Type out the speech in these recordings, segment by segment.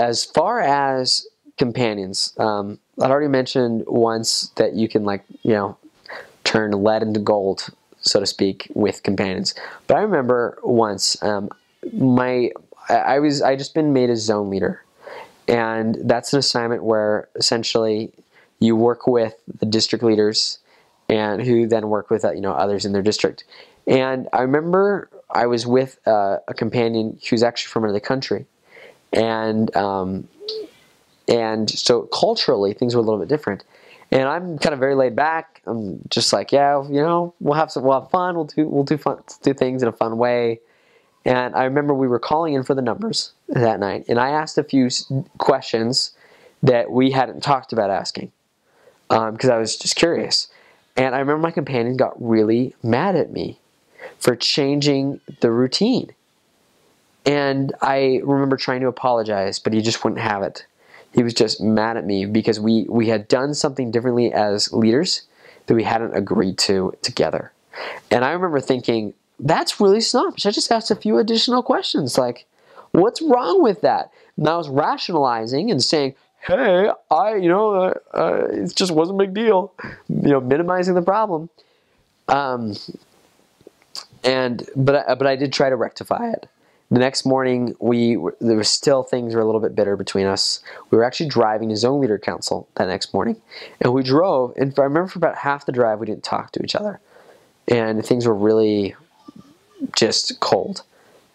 As far as companions, I'd already mentioned once that you can, like, turn lead into gold, so to speak, with companions. But I remember once, I just been made a zone leader, and that's an assignment where essentially you work with the district leaders, and who then work with others in their district. And I remember I was with a companion who's actually from another country, and so culturally things were a little bit different. And I'm kind of very laid back. I'm just like, yeah, we'll have fun. We'll do things in a fun way. And I remember we were calling in for the numbers that night, and I asked a few questions that we hadn't talked about asking because I was just curious. And I remember my companion got really mad at me for changing the routine. And I remember trying to apologize, but he just wouldn't have it. He was just mad at me because we had done something differently as leaders that we hadn't agreed to together. And I remember thinking, that's really snobbish. I just asked a few additional questions. Like, what's wrong with that? And I was rationalizing and saying, hey, it just wasn't a big deal. Minimizing the problem. But I did try to rectify it. The next morning, there was still things were a little bit bitter between us. We were actually driving to Zone Leader Council that next morning, and we drove. And I remember for about half the drive, we didn't talk to each other, and things were really just cold,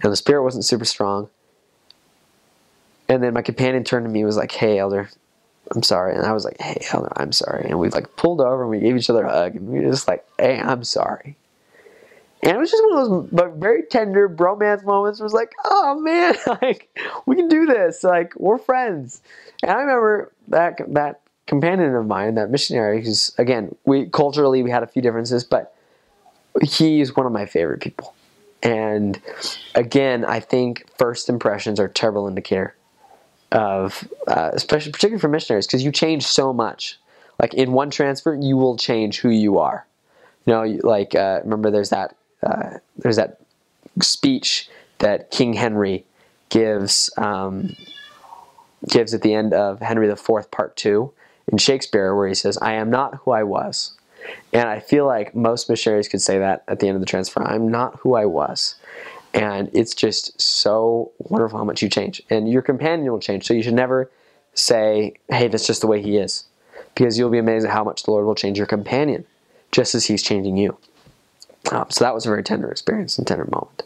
and the spirit wasn't super strong. And then my companion turned to me and was like, "Hey, Elder, I'm sorry." And I was like, "Hey, Elder, I'm sorry." And we pulled over and we gave each other a hug, and we were just like, "Hey, I'm sorry." And it was just one of those very tender bromance moments. It was like, oh man, we can do this. We're friends. And I remember that companion of mine, that missionary, who's, again, culturally we had a few differences, but he's one of my favorite people. And again, I think first impressions are a terrible indicator of, particularly for missionaries, because you change so much. Like in one transfer, you will change who you are. Remember there's that speech that King Henry gives at the end of Henry IV Part 2 in Shakespeare, where he says, "I am not who I was." And I feel like most missionaries could say that at the end of the transfer. I'm not who I was. And it's just so wonderful how much you change. And your companion will change. So you should never say, hey, that's just the way he is. Because you'll be amazed at how much the Lord will change your companion, just as he's changing you. So that was a very tender experience and tender moment.